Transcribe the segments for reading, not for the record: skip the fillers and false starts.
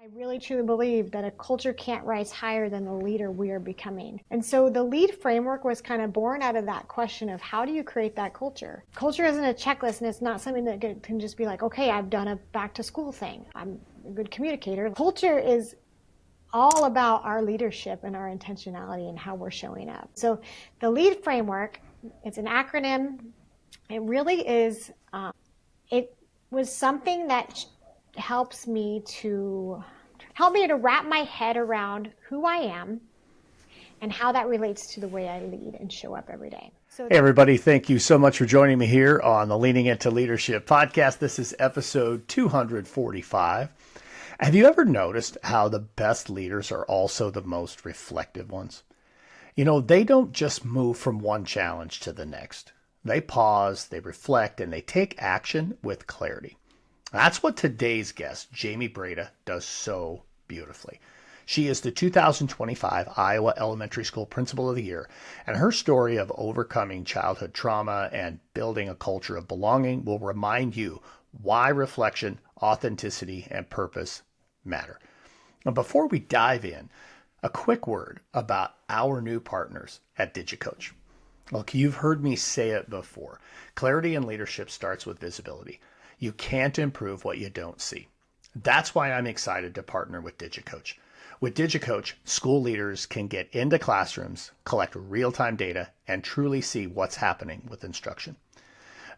I really truly believe that a culture can't rise higher than the leader we are becoming. And so the LEAD framework was kind of born out of that question of how do you create that culture? Culture isn't a checklist, and it's not something that can just be like, okay, I've done a back to school thing. I'm a good communicator. Culture is all about our leadership and our intentionality and how we're showing up. So the LEAD framework, it's an acronym. It really is, it was something that helps me to wrap my head around who I am and how that relates to the way I lead and show up every day. Hey, everybody. Thank you so much for joining me here on the Leaning Into Leadership podcast. This is episode 245. Have you ever noticed how the best leaders are also the most reflective ones? You know, they don't just move from one challenge to the next. They pause, they reflect, and they take action with clarity. That's what today's guest, Jayme Braida, does so beautifully. She is the 2025 Iowa Elementary School Principal of the Year, and her story of overcoming childhood trauma and building a culture of belonging will remind you why reflection, authenticity, and purpose matter. Now, before we dive in, a quick word about our new partners at digiCOACH. Look, you've heard me say it before. Clarity in leadership starts with visibility. You can't improve what you don't see. That's why I'm excited to partner with digiCOACH. With digiCOACH, school leaders can get into classrooms, collect real-time data, and truly see what's happening with instruction.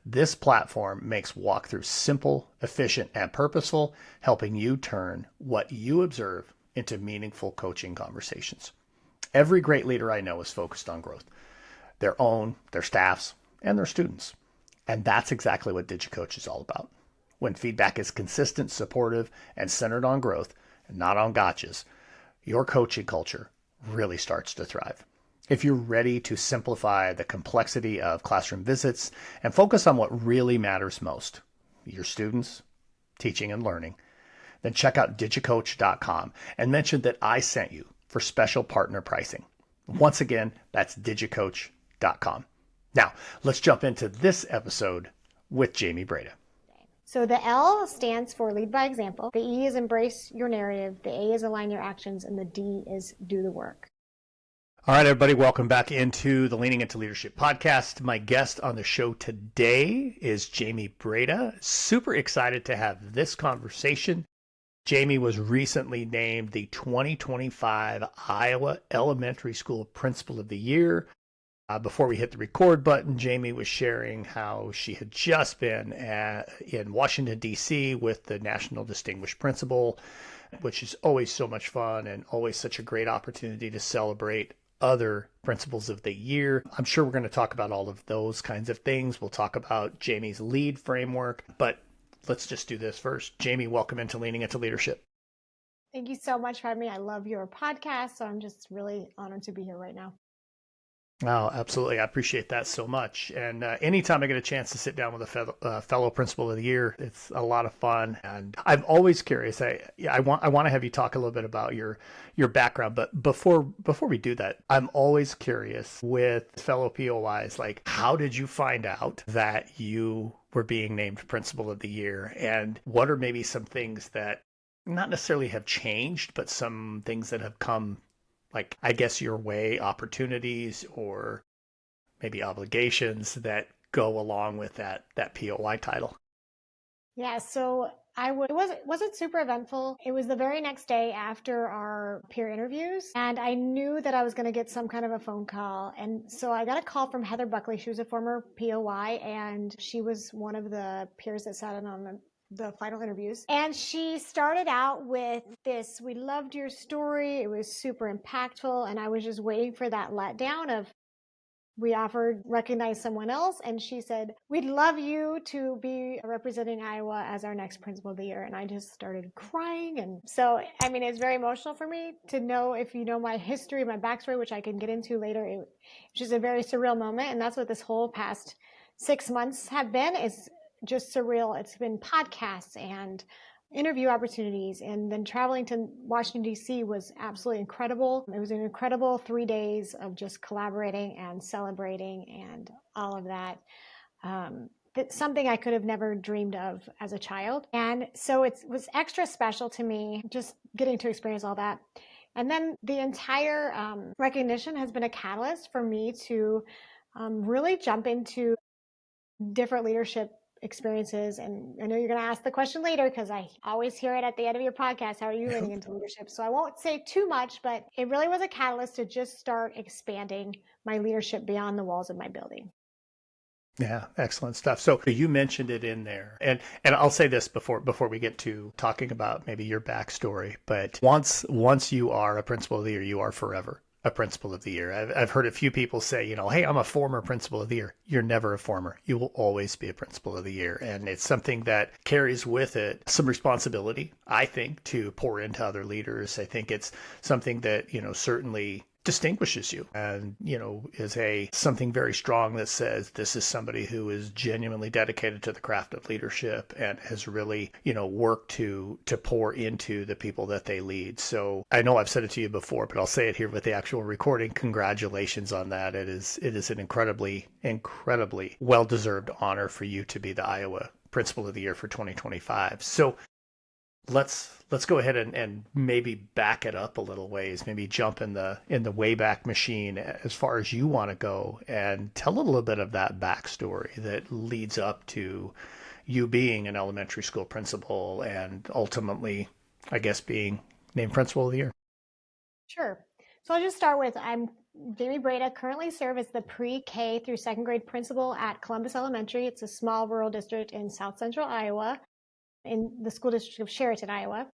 This platform makes walkthroughs simple, efficient, and purposeful, helping you turn what you observe into meaningful coaching conversations. Every great leader I know is focused on growth, their own, their staff's, and their students. And that's exactly what digiCOACH is all about. When feedback is consistent, supportive, and centered on growth, and not on gotchas, your coaching culture really starts to thrive. If you're ready to simplify the complexity of classroom visits and focus on what really matters most, your students, teaching and learning, then check out digicoach.com and mention that I sent you for special partner pricing. Once again, that's digicoach.com. Now, let's jump into this episode with Jayme Braida. So the L stands for lead by example. The E is embrace your narrative. The A is align your actions. And the D is do the work. All right, everybody, welcome back into the Leaning Into Leadership podcast. My guest on the show today is Jayme Braida. Super excited to have this conversation. Jayme was recently named the 2025 Iowa Elementary School Principal of the Year. Before we hit the record button, Jayme was sharing how she had just been in Washington, D.C. with the National Distinguished Principal, which is always so much fun and always such a great opportunity to celebrate other principals of the year. I'm sure we're going to talk about all of those kinds of things. We'll talk about Jayme's LEAD framework, but let's just do this first. Jayme, welcome into Leaning Into Leadership. Thank you so much for having me. I love your podcast, so I'm just really honored to be here right now. Oh, absolutely. I appreciate that so much. And anytime I get a chance to sit down with a fellow principal of the year, it's a lot of fun. And I'm always curious. I want to have you talk a little bit about your background. But before we do that, I'm always curious with fellow POIs, like, how did you find out that you were being named principal of the year? And what are maybe some things that not necessarily have changed, but some things that have come, like, I guess, your way, opportunities or maybe obligations that go along with that POI title? Yeah, so it wasn't super eventful. It was the very next day after our peer interviews, and I knew that I was going to get some kind of a phone call. And so I got a call from Heather Buckley. She was a former POI, and she was one of the peers that sat in on the final interviews. And she started out with this, we loved your story. It was super impactful. And I was just waiting for that letdown of, we recognized someone else. And she said, we'd love you to be representing Iowa as our next principal of the year. And I just started crying. And so, I mean, it's very emotional for me to know, if you know my history, my backstory, which I can get into later, it's just a very surreal moment. And that's what this whole past 6 months have been, is just surreal. It's been podcasts and interview opportunities, and then traveling to Washington, D.C. was absolutely incredible. It was an incredible 3 days of just collaborating and celebrating and all of that. something I could have never dreamed of as a child. And so it was extra special to me just getting to experience all that. And then the entire recognition has been a catalyst for me to really jump into different leadership experiences. And I know you're going to ask the question later because I always hear it at the end of your podcast. How are you leaning into leadership? So I won't say too much, but it really was a catalyst to just start expanding my leadership beyond the walls of my building. Yeah, excellent stuff. So you mentioned it in there, and I'll say this before we get to talking about maybe your backstory. But once you are a principal of the year, you are forever a principal of the year. I've heard a few people say, hey, I'm a former principal of the year. You're never a former. You will always be a principal of the year, and it's something that carries with it some responsibility, I think, to pour into other leaders. I think it's something that certainly distinguishes you and is something very strong that says this is somebody who is genuinely dedicated to the craft of leadership and has really worked to pour into the people that they lead. So I know I've said it to you before, but I'll say it here with the actual recording. Congratulations on that. It is an incredibly well-deserved honor for you to be the Iowa Principal of the Year for 2025. So let's go ahead and maybe back it up a little ways, maybe jump in the Wayback Machine as far as you want to go, and tell a little bit of that backstory that leads up to you being an elementary school principal and ultimately, I guess, being named Principal of the Year. Sure. So I'll just start with, I'm Jayme Braida, currently serve as the pre-K through second grade principal at Columbus Elementary. It's a small rural district in south central Iowa, in the school district of Chariton, Iowa.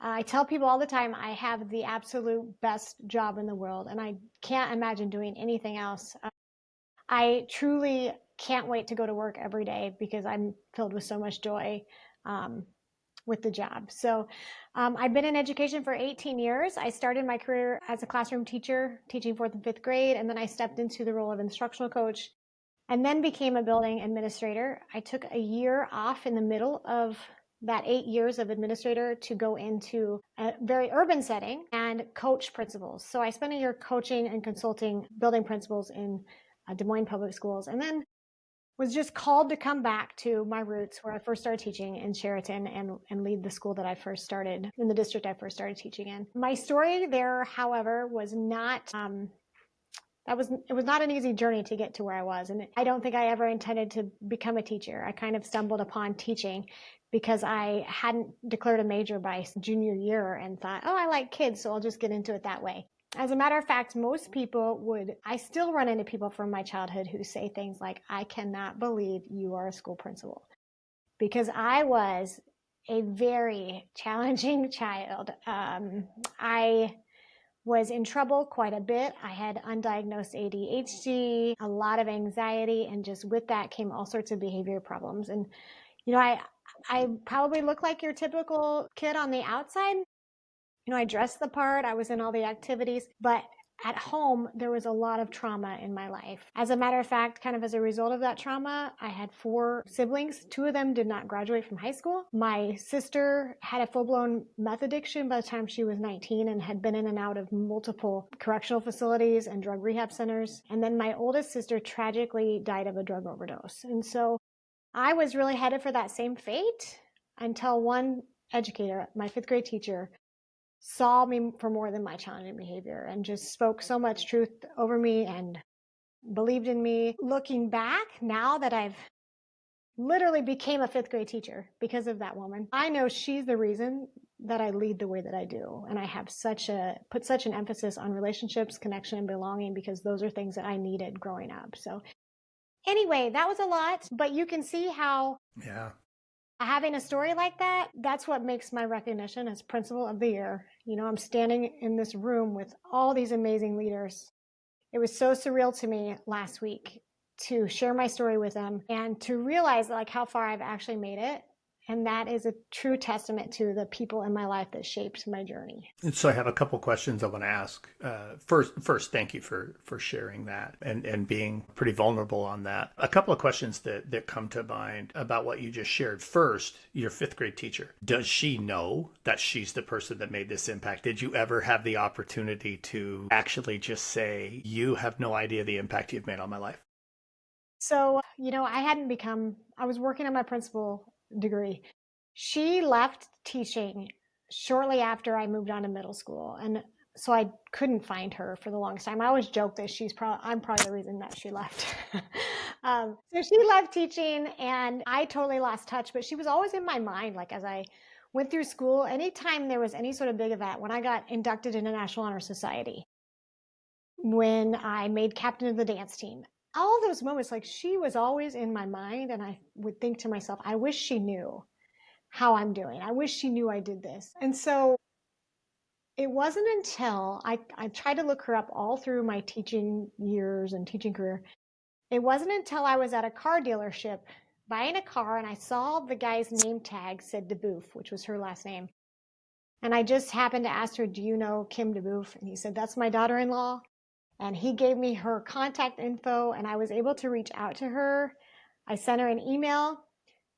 I tell people all the time I have the absolute best job in the world, and I can't imagine doing anything else. I truly can't wait to go to work every day because I'm filled with so much joy with the job. So I've been in education for 18 years. I started my career as a classroom teacher, teaching 4th and 5th grade, and then I stepped into the role of instructional coach and then became a building administrator. I took a year off in the middle of that 8 years of administrator to go into a very urban setting and coach principals. So I spent a year coaching and consulting building principals in Des Moines Public Schools, and then was just called to come back to my roots where I first started teaching in Chariton and lead the school that I first started in the district I first started teaching in. My story there, however, was not it was not an easy journey to get to where I was. And I don't think I ever intended to become a teacher. I kind of stumbled upon teaching because I hadn't declared a major by junior year and thought, I like kids, so I'll just get into it that way. As a matter of fact, I still run into people from my childhood who say things like, I cannot believe you are a school principal. Because I was a very challenging child. I was in trouble quite a bit. I had undiagnosed ADHD, a lot of anxiety, and just with that came all sorts of behavior problems. And, I probably look like your typical kid on the outside. I dressed the part, I was in all the activities, but at home, there was a lot of trauma in my life. As a matter of fact, kind of as a result of that trauma, I had 4 siblings. 2 of them did not graduate from high school. My sister had a full-blown meth addiction by the time she was 19 and had been in and out of multiple correctional facilities and drug rehab centers. And then my oldest sister tragically died of a drug overdose. And so I was really headed for that same fate until one educator, my 5th grade teacher, saw me for more than my challenging behavior and just spoke so much truth over me and believed in me. Looking back, now that I've literally became a 5th grade teacher because of that woman, I know she's the reason that I lead the way that I do. And I have put such an emphasis on relationships, connection, and belonging because those are things that I needed growing up. So anyway, that was a lot, but you can see how having a story like that, that's what makes my recognition as Principal of the Year. I'm standing in this room with all these amazing leaders. It was so surreal to me last week to share my story with them and to realize how far I've actually made it. And that is a true testament to the people in my life that shaped my journey. And so I have a couple questions I want to ask. First, thank you for sharing that and being pretty vulnerable on that. A couple of questions that come to mind about what you just shared. First, your 5th grade teacher. Does she know that she's the person that made this impact? Did you ever have the opportunity to actually just say, you have no idea the impact you've made on my life? So, I was working on my principal degree. She left teaching shortly after I moved on to middle school. And so I couldn't find her for the longest time. I always joke that I'm probably the reason that she left. So she left teaching and I totally lost touch, but she was always in my mind. Like as I went through school, anytime there was any sort of big event, when I got inducted into National Honor Society, when I made captain of the dance team, all those moments, like she was always in my mind. And I would think to myself, I wish she knew how I'm doing. I wish she knew I did this. And so it wasn't until I tried to look her up all through my teaching years and teaching career. It wasn't until I was at a car dealership buying a car and I saw the guy's name tag said DeBoof, which was her last name. And I just happened to ask her, do you know Kim DeBoof? And he said, that's my daughter-in-law. And he gave me her contact info and I was able to reach out to her. I sent her an email.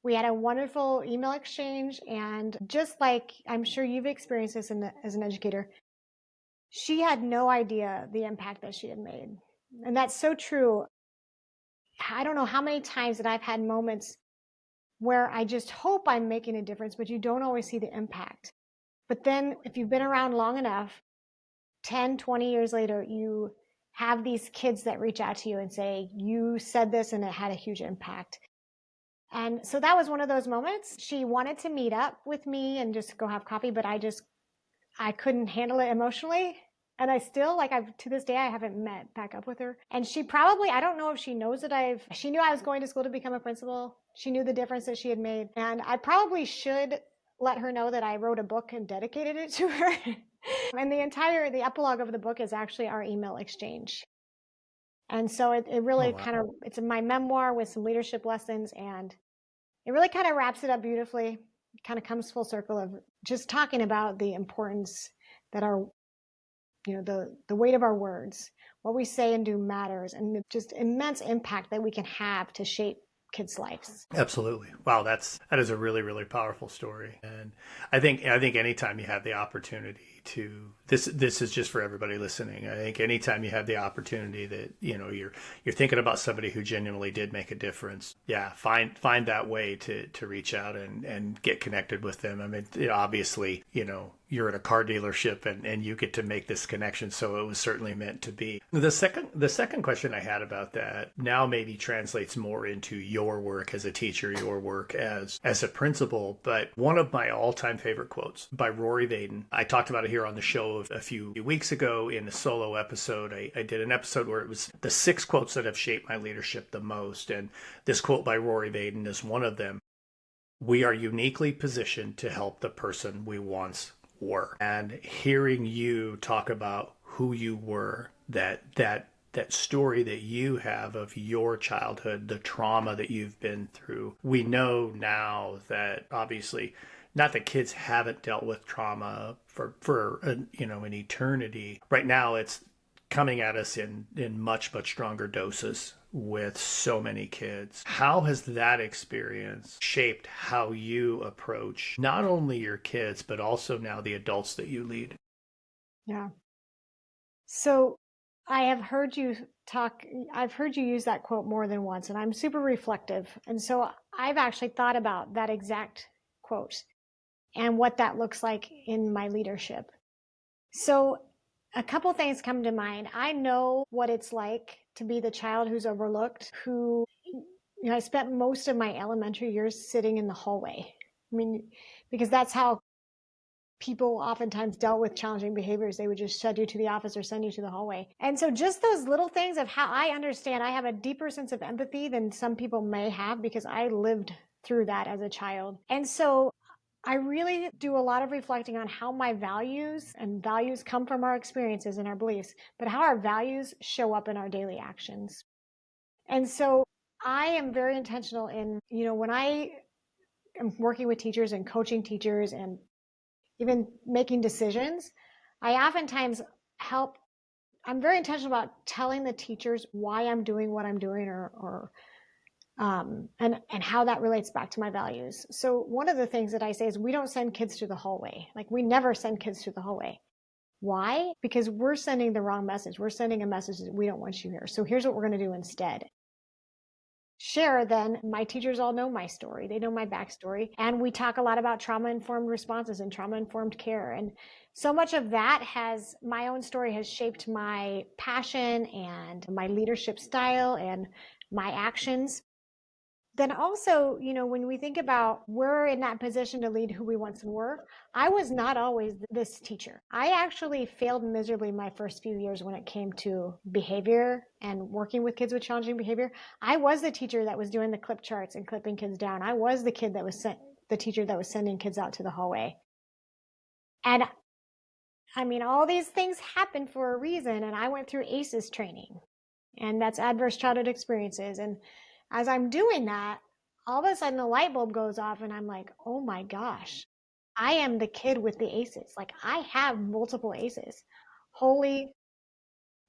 We had a wonderful email exchange. And just like I'm sure you've experienced this as an educator, she had no idea the impact that she had made. And that's so true. I don't know how many times that I've had moments where I just hope I'm making a difference, but you don't always see the impact. But then if you've been around long enough, 10, 20 years later, you have these kids that reach out to you and say, you said this and it had a huge impact. And so that was one of those moments. She wanted to meet up with me and just go have coffee, but I couldn't handle it emotionally. And I still, to this day, I haven't met back up with her. And she probably, I don't know if she knows that she knew I was going to school to become a principal. She knew the difference that she had made. And I probably should let her know that I wrote a book and dedicated it to her. And the epilogue of the book is actually our email exchange. And so it really wow. it's my memoir with some leadership lessons, and it really kind of wraps it up beautifully. It kind of comes full circle of just talking about the importance that the weight of our words, what we say and do matters, and the just immense impact that we can have to shape kids' lives. Absolutely. Wow, that is a really, really powerful story. And I think anytime you have the opportunity to this is just for everybody listening. I think anytime you have the opportunity that, you're thinking about somebody who genuinely did make a difference, yeah, find that way to reach out and get connected with them. I mean, obviously, you're at a car dealership and you get to make this connection. So it was certainly meant to be. The second question I had about that now maybe translates more into your work as a teacher, your work as a principal. But one of my all-time favorite quotes by Rory Vaden, I talked about it here on the show a few weeks ago in a solo episode. I did an episode where it was the 6 quotes that have shaped my leadership the most. And this quote by Rory Vaden is one of them. We are uniquely positioned to help the person we once were. And hearing you talk about who you were, that story that you have of your childhood, the trauma that you've been through, we know now that obviously not that kids haven't dealt with trauma for an eternity. Right now it's coming at us in much stronger doses with so many kids. How has that experience shaped how you approach not only your kids, but also now the adults that you lead? Yeah. So I've heard you use that quote more than once, and I'm super reflective. And so I've actually thought about that exact quote and what that looks like in my leadership. So a couple things come to mind. I know what it's like to be the child who's overlooked, I spent most of my elementary years sitting in the hallway. I mean, because that's how people oftentimes dealt with challenging behaviors. They would just send you to the office or send you to the hallway. And so just those little things of how I understand, I have a deeper sense of empathy than some people may have because I lived through that as a child. And so I really do a lot of reflecting on how my values come from our experiences and our beliefs, but how our values show up in our daily actions. And so I am very intentional in, when I am working with teachers and coaching teachers and even making decisions, I oftentimes help. I'm very intentional about telling the teachers why I'm doing what I'm doing and how that relates back to my values. So one of the things that I say is we don't send kids to the hallway. Like we never send kids to the hallway. Why? Because we're sending the wrong message. We're sending a message that we don't want you here. So here's what we're going to do instead. share, then my teachers all know my story. They know my backstory. And we talk a lot about trauma-informed responses and trauma-informed care. And so much of that my own story has shaped my passion and my leadership style and my actions. Then also, when we think about we're in that position to lead who we once were, I was not always this teacher. I actually failed miserably my first few years when it came to behavior and working with kids with challenging behavior. I was the teacher that was doing the clip charts and clipping kids down. I was the teacher that was sending kids out to the hallway. And I mean, all these things happen for a reason. And I went through ACEs training, and that's adverse childhood experiences. And as I'm doing that, all of a sudden the light bulb goes off and I'm like, oh my gosh, I am the kid with the ACEs. Like, I have multiple ACEs. Holy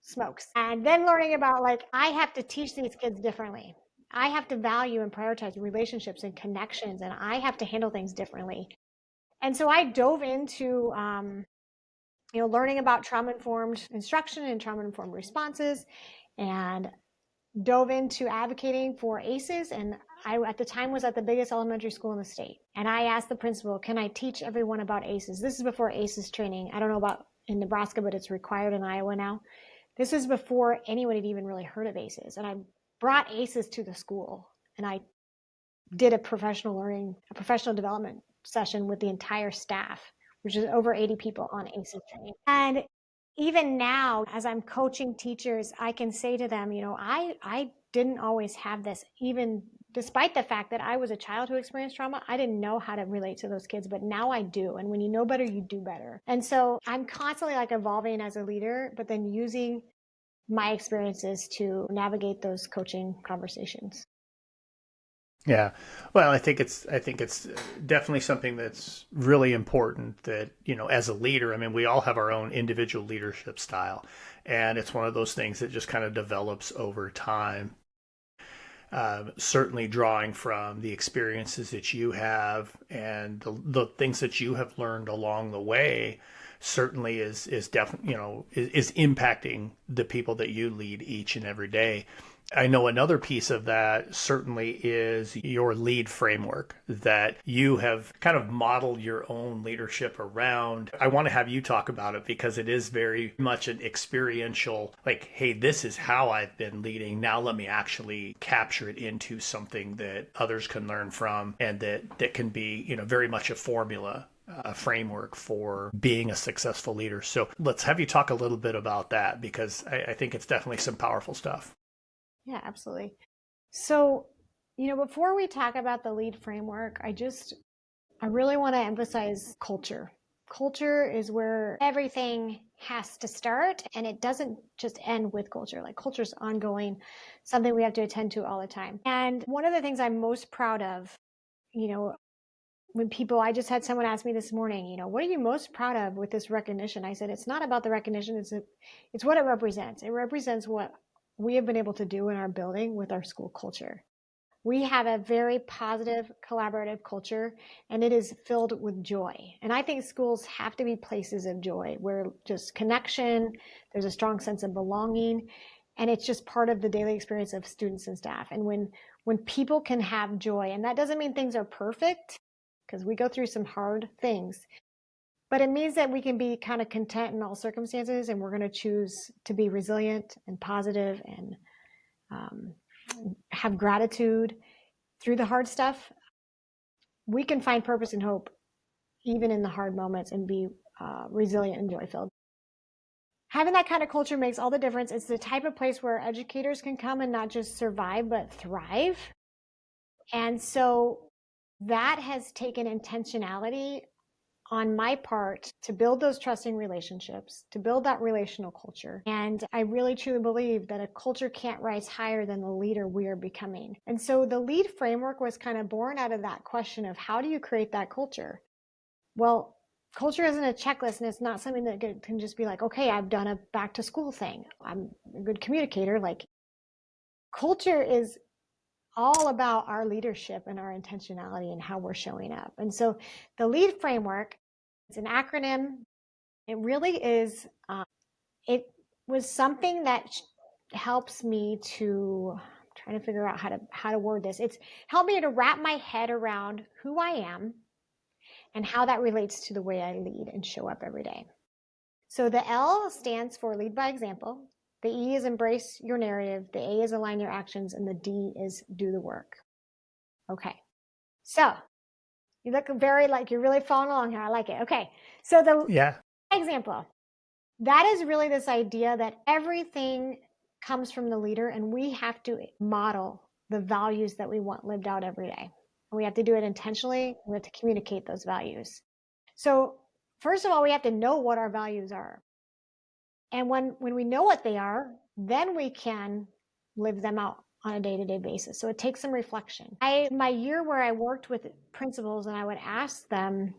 smokes. And then learning about, like, I have to teach these kids differently. I have to value and prioritize relationships and connections, and I have to handle things differently. And so I dove into, learning about trauma-informed instruction and trauma-informed responses, and dove into advocating for ACEs. And I, at the time, was at the biggest elementary school in the state. And I asked the principal, can I teach everyone about ACEs? This is before ACEs training. I don't know about in Nebraska, but it's required in Iowa now. This is before anyone had even really heard of ACEs. And I brought ACEs to the school, and I did a professional development session with the entire staff, which is over 80 people on ACEs training. And even now, as I'm coaching teachers, I can say to them, I didn't always have this, even despite the fact that I was a child who experienced trauma. I didn't know how to relate to those kids, but now I do. And when you know better, you do better. And so I'm constantly like evolving as a leader, but then using my experiences to navigate those coaching conversations. Yeah. Well, I think it's definitely something that's really important that, as a leader, I mean, we all have our own individual leadership style, and it's one of those things that just kind of develops over time. Certainly drawing from the experiences that you have and the things that you have learned along the way certainly is definitely, is impacting the people that you lead each and every day. I know another piece of that certainly is your lead framework that you have kind of modeled your own leadership around. I want to have you talk about it because it is very much an experiential, like, hey, this is how I've been leading. Now let me actually capture it into something that others can learn from, and that can be, very much a formula, a framework for being a successful leader. So let's have you talk a little bit about that, because I think it's definitely some powerful stuff. Yeah, absolutely. So, before we talk about the lead framework, I really want to emphasize culture. Culture is where everything has to start, and it doesn't just end with culture. Like, culture is ongoing, something we have to attend to all the time. And one of the things I'm most proud of, I just had someone ask me this morning, what are you most proud of with this recognition? I said, it's not about the recognition. It's what it represents. It represents what we have been able to do in our building with our school culture. We have a very positive, collaborative culture, and it is filled with joy. And I think schools have to be places of joy where just connection, there's a strong sense of belonging, and it's just part of the daily experience of students and staff. And when people can have joy, and that doesn't mean things are perfect, because we go through some hard things, but it means that we can be kind of content in all circumstances, and we're going to choose to be resilient and positive and have gratitude through the hard stuff. We can find purpose and hope even in the hard moments and be resilient and joy-filled. Having that kind of culture makes all the difference. It's the type of place where educators can come and not just survive, but thrive. And so that has taken intentionality on my part to build those trusting relationships, to build that relational culture. And I really truly believe that a culture can't rise higher than the leader we are becoming. And so the lead framework was kind of born out of that question of, how do you create that culture? Well, culture isn't a checklist, and it's not something that can just be like, okay, I've done a back to school thing. I'm a good communicator. Like, culture is all about our leadership and our intentionality and how we're showing up. And so the LEAD framework, it's an acronym. It really is, it was something that helps me to, I'm trying to figure out how to word this. It's help me to wrap my head around who I am and how that relates to the way I lead and show up every day. So the L stands for lead by example. The E is embrace your narrative. The A is align your actions. And the D is do the work. Okay. So you look very like you're really following along here. I like it. Okay. So the example, that is really this idea that everything comes from the leader and we have to model the values that we want lived out every day. And we have to do it intentionally. We have to communicate those values. So first of all, we have to know what our values are. And when we know what they are, then we can live them out on a day-to-day basis. So it takes some reflection. My year where I worked with principals and I would ask them,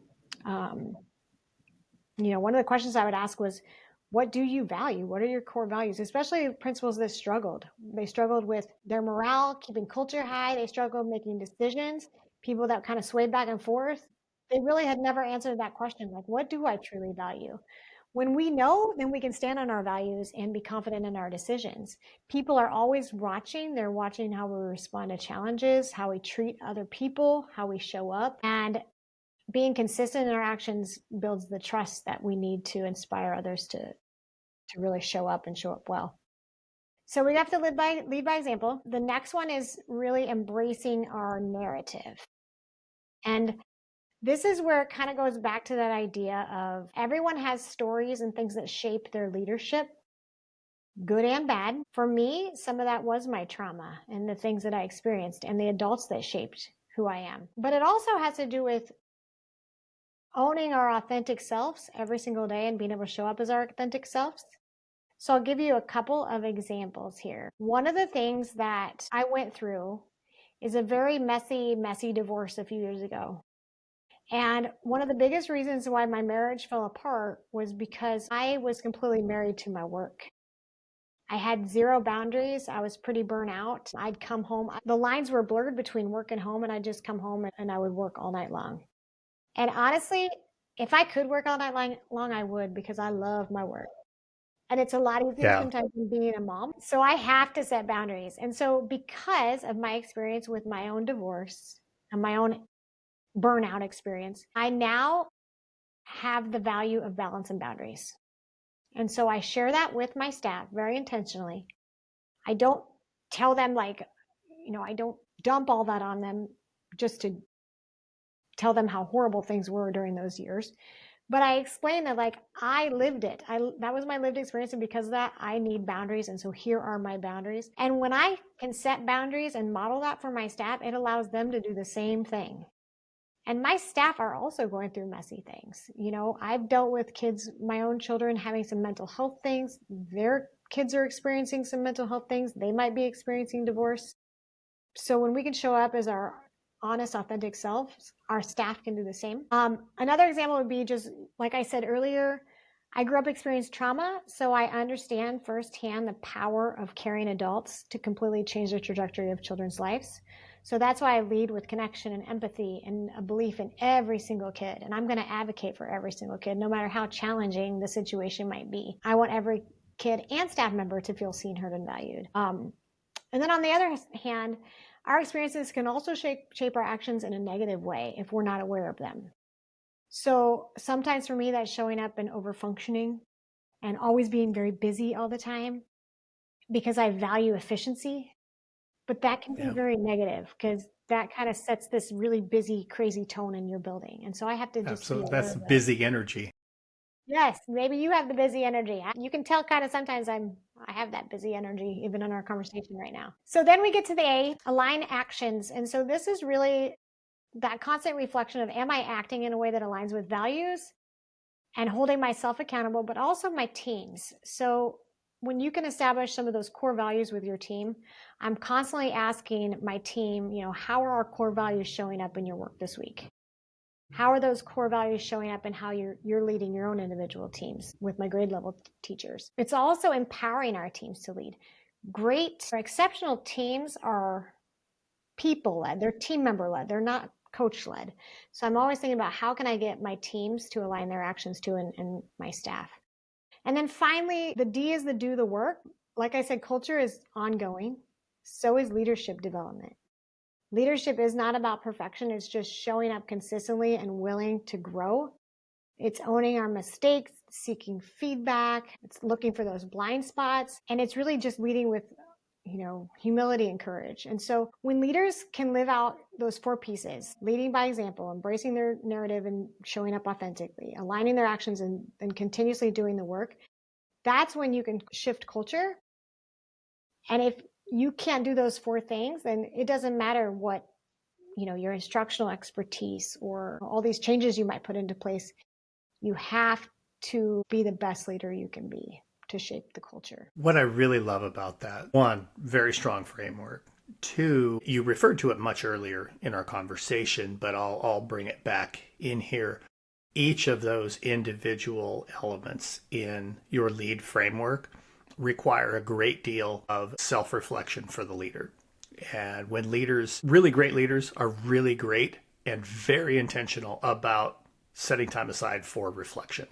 one of the questions I would ask was, what do you value? What are your core values? Especially principals that struggled. They struggled with their morale, keeping culture high. They struggled making decisions. People that kind of swayed back and forth. They really had never answered that question. Like, what do I truly value? When we know, then we can stand on our values and be confident in our decisions. People are always watching. They're watching how we respond to challenges, how we treat other people, how we show up. And being consistent in our actions builds the trust that we need to inspire others to really show up and show up well. So we have to lead by example. The next one is really embracing our narrative. And this is where it kind of goes back to that idea of everyone has stories and things that shape their leadership, good and bad. For me, some of that was my trauma and the things that I experienced and the adults that shaped who I am. But it also has to do with owning our authentic selves every single day and being able to show up as our authentic selves. So I'll give you a couple of examples here. One of the things that I went through is a very messy divorce a few years ago. And one of the biggest reasons why my marriage fell apart was because I was completely married to my work. I had zero boundaries. I was pretty burnt out. I'd come home. The lines were blurred between work and home, and I'd just come home and I would work all night long. And honestly, if I could work all night long, I would, because I love my work. And it's a lot easier sometimes than being a mom. So I have to set boundaries. And so because of my experience with my own divorce and my own burnout experience, I now have the value of balance and boundaries. And so I share that with my staff very intentionally. I don't tell them I don't dump all that on them just to tell them how horrible things were during those years. But I explained that I lived it. That was my lived experience. And because of that, I need boundaries. And so here are my boundaries. And when I can set boundaries and model that for my staff, it allows them to do the same thing. And my staff are also going through messy things. I've dealt with kids, my own children, having some mental health things. Their kids are experiencing some mental health things. They might be experiencing divorce. So when we can show up as our honest, authentic selves, our staff can do the same. Another example would be just like I said earlier, I grew up experiencing trauma, so I understand firsthand the power of caring adults to completely change the trajectory of children's lives. So that's why I lead with connection and empathy and a belief in every single kid. And I'm going to advocate for every single kid, no matter how challenging the situation might be. I want every kid and staff member to feel seen, heard, and valued. And then on the other hand, our experiences can also shape our actions in a negative way if we're not aware of them. So sometimes for me, that's showing up and overfunctioning and always being very busy all the time because I value efficiency. But that can be very negative because that kind of sets this really busy, crazy tone in your building. And so I have to just Absolutely. That's busy energy. Yes, maybe you have the busy energy. You can tell kind of sometimes I have that busy energy even in our conversation right now. So then we get to the A, align actions. And so this is really that constant reflection of, am I acting in a way that aligns with values and holding myself accountable, but also my teams. So when you can establish some of those core values with your team, I'm constantly asking my team, how are our core values showing up in your work this week? How are those core values showing up in how you're leading your own individual teams with my grade level teachers? It's also empowering our teams to lead. Great or exceptional teams are people led. They're team member led. They're not coach led. So I'm always thinking about how can I get my teams to align their actions to and my staff. And then finally, the D is the do the work. Like I said, culture is ongoing. so is leadership development. Leadership is not about perfection. It's just showing up consistently and willing to grow. It's owning our mistakes, seeking feedback. It's looking for those blind spots. And it's really just leading with, humility and courage. And so when leaders can live out those 4 pieces, leading by example, embracing their narrative and showing up authentically, aligning their actions and continuously doing the work, that's when you can shift culture. And if you can't do those 4 things, then it doesn't matter what, your instructional expertise or all these changes you might put into place. You have to be the best leader you can be to shape the culture. What I really love about that, 1, very strong framework. 2, you referred to it much earlier in our conversation, but I'll bring it back in here. Each of those individual elements in your lead framework require a great deal of self-reflection for the leader. And when leaders, really great leaders, are really great and very intentional about setting time aside for reflection.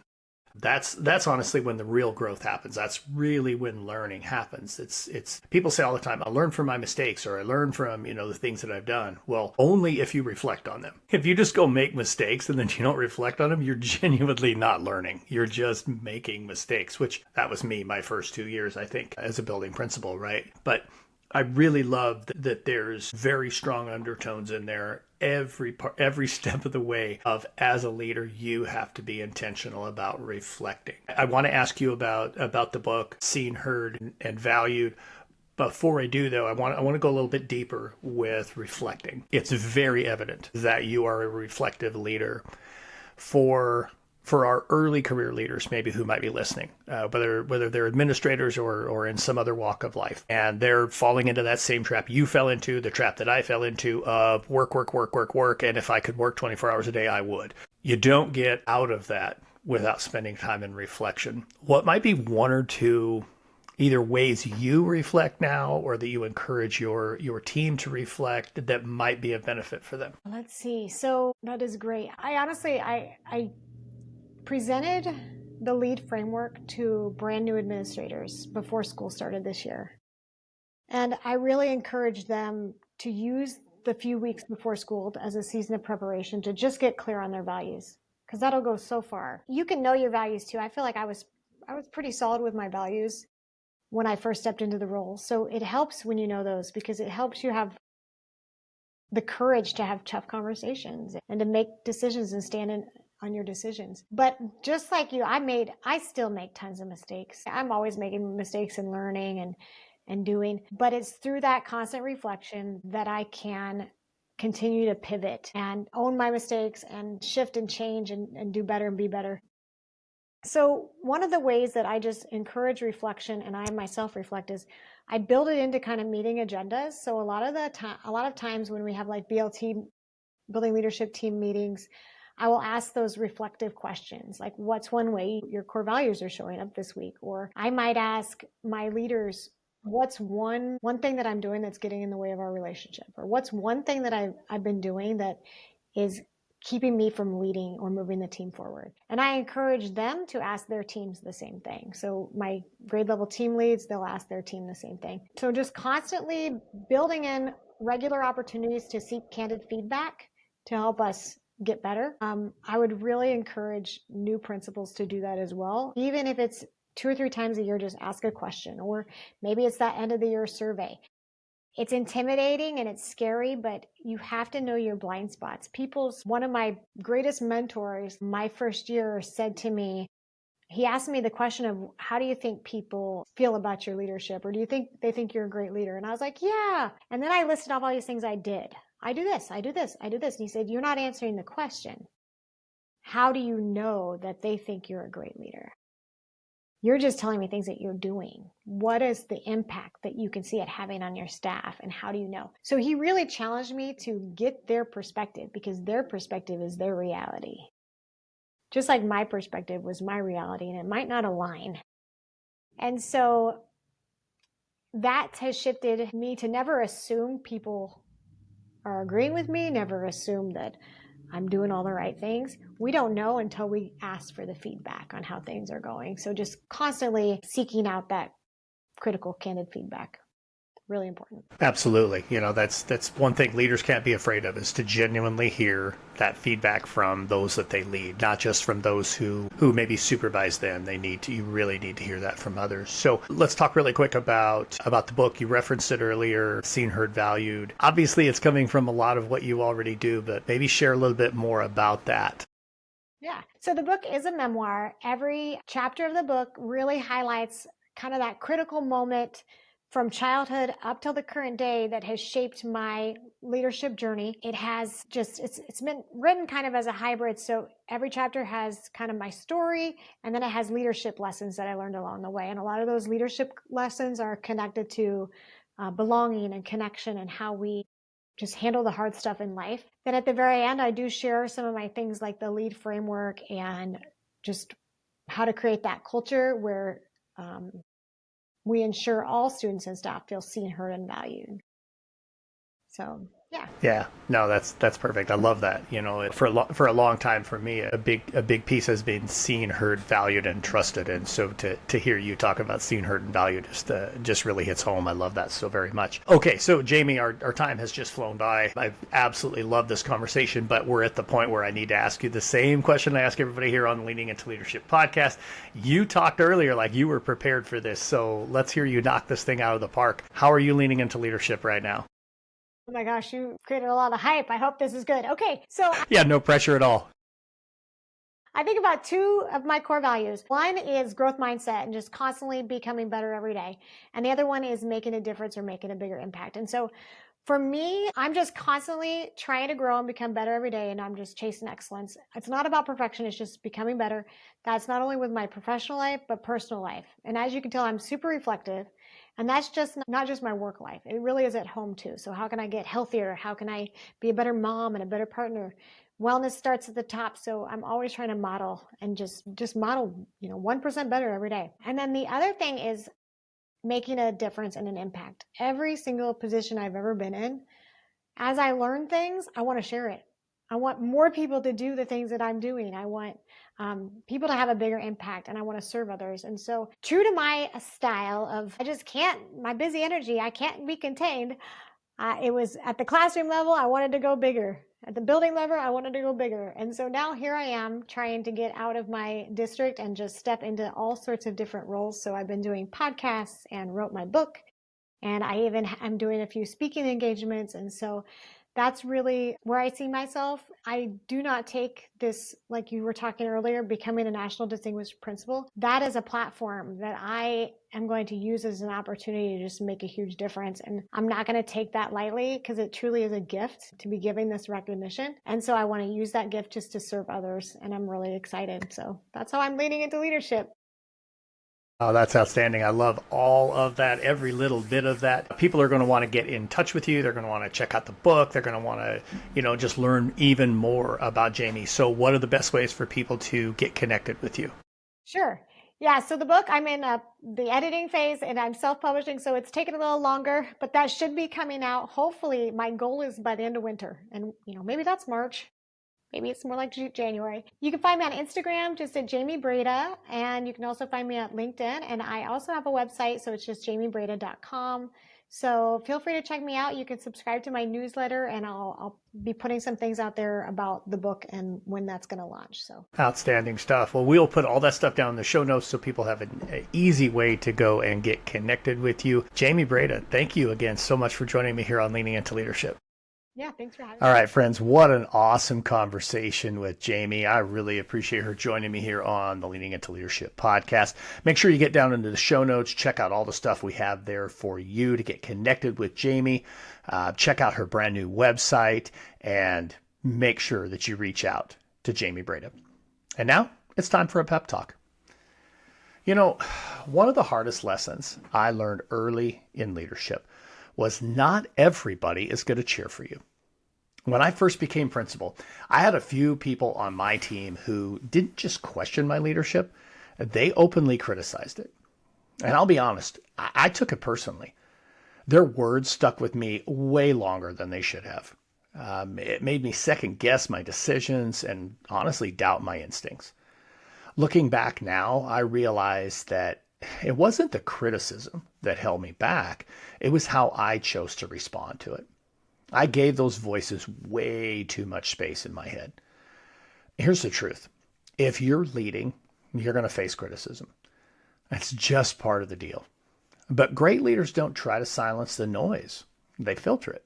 That's honestly when the real growth happens. That's really when learning happens. It's people say all the time, I learn from my mistakes, or I learn from, the things that I've done. Well, only if you reflect on them. If you just go make mistakes and then you don't reflect on them, you're genuinely not learning. You're just making mistakes, which that was me my first 2 years, I think, as a building principal, right? But I really love that there's very strong undertones in there every step of the way of, as a leader, you have to be intentional about reflecting. I want to ask you about the book, Seen, Heard, and Valued. Before I do, though, I want to go a little bit deeper with reflecting. It's very evident that you are a reflective leader. For our early career leaders, maybe who might be listening, whether they're administrators or in some other walk of life, and they're falling into that same trap you fell into, the trap that I fell into of work, and if I could work 24 hours a day, I would. You don't get out of that without spending time in reflection. What might be 1 or 2 either ways you reflect now or that you encourage your team to reflect that might be a benefit for them? Let's see. So that is great. I presented the lead framework to brand new administrators before school started this year. And I really encouraged them to use the few weeks before school as a season of preparation to just get clear on their values, because that'll go so far. You can know your values too. I feel like I was pretty solid with my values when I first stepped into the role. So it helps when you know those, because it helps you have the courage to have tough conversations and to make decisions and stand on your decisions. But just like you, I still make tons of mistakes. I'm always making mistakes and learning and doing, but it's through that constant reflection that I can continue to pivot and own my mistakes and shift and change and do better and be better. So one of the ways that I just encourage reflection, and I myself reflect, is I build it into kind of meeting agendas. So a lot of times when we have like BLT, building leadership team meetings, I will ask those reflective questions, like what's one way your core values are showing up this week? Or I might ask my leaders, what's one thing that I'm doing that's getting in the way of our relationship? Or what's one thing that I've been doing that is keeping me from leading or moving the team forward? And I encourage them to ask their teams the same thing. So my grade level team leads, they'll ask their team the same thing. So just constantly building in regular opportunities to seek candid feedback to help us get better. I would really encourage new principals to do that as well. Even if it's 2 or 3 times a year, just ask a question, or maybe it's that end of the year survey. It's intimidating and it's scary, but you have to know your blind spots. One of my greatest mentors, my first year, said to me, he asked me the question of, how do you think people feel about your leadership? Or do you think they think you're a great leader? And I was like, yeah. And then I listed off all these things I did. I do this, I do this, I do this. And he said, you're not answering the question. How do you know that they think you're a great leader? You're just telling me things that you're doing. What is the impact that you can see it having on your staff, and how do you know? So he really challenged me to get their perspective, because their perspective is their reality. Just like my perspective was my reality, and it might not align. And so that has shifted me to never assume people are agreeing with me, never assume that I'm doing all the right things. We don't know until we ask for the feedback on how things are going. So just constantly seeking out that critical, candid feedback really important. Absolutely. That's one thing leaders can't be afraid of, is to genuinely hear that feedback from those that they lead, not just from those who maybe supervise them. You really need to hear that from others. So let's talk really quick about the book. You referenced it earlier, Seen, Heard, Valued. Obviously, it's coming from a lot of what you already do, but maybe share a little bit more about that. Yeah. So the book is a memoir. Every chapter of the book really highlights kind of that critical moment from childhood up till the current day that has shaped my leadership journey. It's been written kind of as a hybrid. So every chapter has kind of my story, and then it has leadership lessons that I learned along the way. And a lot of those leadership lessons are connected to belonging and connection and how we just handle the hard stuff in life. Then at the very end, I do share some of my things like the LEAD framework and just how to create that culture where we ensure all students and staff feel seen, heard, and valued. So, yeah. Yeah, no, that's perfect. I love that. For a long time for me, a big piece has been seen, heard, valued, and trusted. And so to hear you talk about seen, heard, and valued just really hits home. I love that so very much. Okay, so Jayme, our time has just flown by. I've absolutely loved this conversation, but we're at the point where I need to ask you the same question I ask everybody here on the Leaning Into Leadership podcast. You talked earlier like you were prepared for this, so let's hear you knock this thing out of the park. How are you leaning into leadership right now? Oh my gosh, you created a lot of hype. I hope this is good. Okay, so Yeah, no pressure at all. I think about two of my core values. One is growth mindset and just constantly becoming better every day. And the other one is making a difference or making a bigger impact. And so for me, I'm just constantly trying to grow and become better every day, and I'm just chasing excellence. It's not about perfection, it's just becoming better. That's not only with my professional life, but personal life. And as you can tell, I'm super reflective. And that's just not just my work life. It really is at home too. So how can I get healthier? How can I be a better mom and a better partner? Wellness starts at the top. So I'm always trying to model and just model, 1% better every day. And then the other thing is making a difference and an impact. Every single position I've ever been in, as I learn things, I want to share it. I want more people to do the things that I'm doing. I want people to have a bigger impact, and I want to serve others. And so, true to my style of, my busy energy, I can't be contained. It was at the classroom level, I wanted to go bigger. At the building level, I wanted to go bigger. And so now here I am trying to get out of my district and just step into all sorts of different roles. So I've been doing podcasts and wrote my book, and I'm doing a few speaking engagements. And so that's really where I see myself. I do not take this, like you were talking earlier, becoming a national distinguished principal. That is a platform that I am going to use as an opportunity to just make a huge difference. And I'm not going to take that lightly, because it truly is a gift to be giving this recognition. And so I want to use that gift just to serve others. And I'm really excited. So that's how I'm leaning into leadership. Oh, that's outstanding. I love all of that, every little bit of that. People are going to want to get in touch with you. They're going to want to check out the book. They're going to want to, just learn even more about Jayme. So what are the best ways for people to get connected with you? Sure. Yeah, so the book, I'm in the editing phase, and I'm self-publishing, so it's taken a little longer, but that should be coming out. Hopefully, my goal is by the end of winter, and maybe that's March. Maybe it's more like January. You can find me on Instagram, just at Jayme Braida, and you can also find me at LinkedIn. And I also have a website, so it's just jaymebraida.com. So feel free to check me out. You can subscribe to my newsletter, and I'll be putting some things out there about the book and when that's going to launch. So outstanding stuff. Well, we'll put all that stuff down in the show notes so people have an easy way to go and get connected with you. Jayme Braida, thank you again so much for joining me here on Leaning Into Leadership. Yeah, thanks for having me. All right, friends, what an awesome conversation with Jayme. I really appreciate her joining me here on the Leaning Into Leadership podcast. Make sure you get down into the show notes, check out all the stuff we have there for you to get connected with Jayme. Check out her brand new website, and make sure that you reach out to Jayme Braida. And now it's time for a pep talk. One of the hardest lessons I learned early in leadership was not everybody is going to cheer for you. When I first became principal, I had a few people on my team who didn't just question my leadership, they openly criticized it. And I'll be honest, I took it personally. Their words stuck with me way longer than they should have. It made me second guess my decisions and honestly doubt my instincts. Looking back now, I realize that it wasn't the criticism that held me back. It was how I chose to respond to it. I gave those voices way too much space in my head. Here's the truth. If you're leading, you're going to face criticism. That's just part of the deal. But great leaders don't try to silence the noise. They filter it.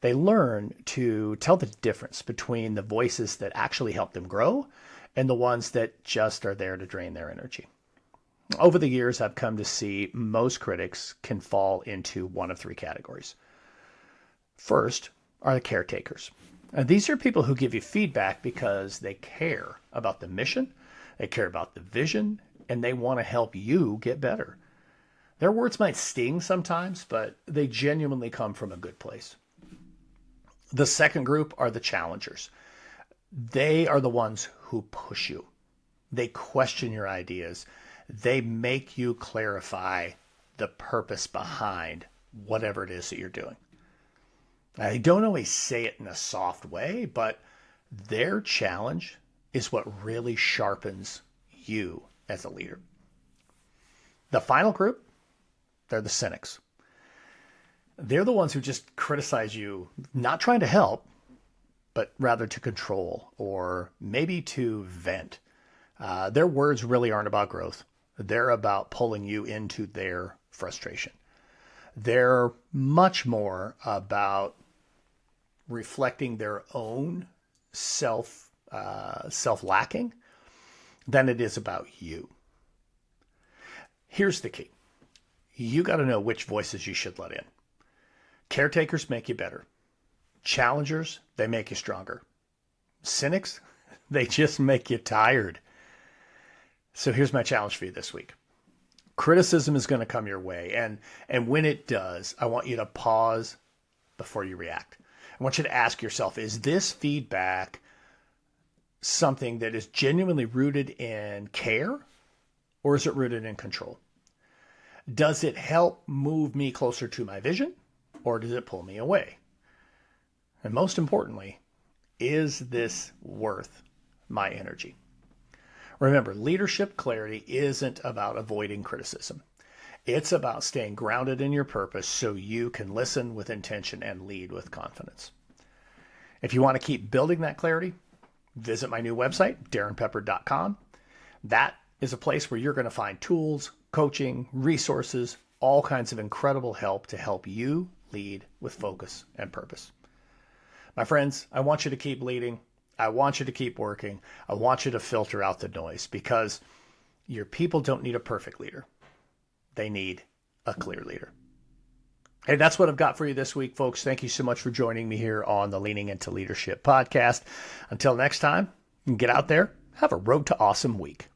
They learn to tell the difference between the voices that actually help them grow and the ones that just are there to drain their energy. Over the years, I've come to see most critics can fall into one of three categories. First are the caretakers. And these are people who give you feedback because they care about the mission, they care about the vision, and they want to help you get better. Their words might sting sometimes, but they genuinely come from a good place. The second group are the challengers. They are the ones who push you. They question your ideas. They make you clarify the purpose behind whatever it is that you're doing. Now, they don't always say it in a soft way, but their challenge is what really sharpens you as a leader. The final group, they're the cynics. They're the ones who just criticize you, not trying to help, but rather to control or maybe to vent. Their words really aren't about growth. They're about pulling you into their frustration. They're much more about reflecting their own self-lacking than it is about you. Here's the key. You got to know which voices you should let in. Caretakers make you better. Challengers, they make you stronger. Cynics, they just make you tired. So here's my challenge for you this week. Criticism is going to come your way. And when it does, I want you to pause before you react. I want you to ask yourself, is this feedback something that is genuinely rooted in care, or is it rooted in control? Does it help move me closer to my vision, or does it pull me away? And most importantly, is this worth my energy? Remember, leadership clarity isn't about avoiding criticism. It's about staying grounded in your purpose so you can listen with intention and lead with confidence. If you want to keep building that clarity, visit my new website, darrinpeppard.com. That is a place where you're going to find tools, coaching, resources, all kinds of incredible help to help you lead with focus and purpose. My friends, I want you to keep leading. I want you to keep working. I want you to filter out the noise because your people don't need a perfect leader. They need a clear leader. Hey, that's what I've got for you this week, folks. Thank you so much for joining me here on the Leaning Into Leadership podcast. Until next time, get out there, have a Road to Awesome week.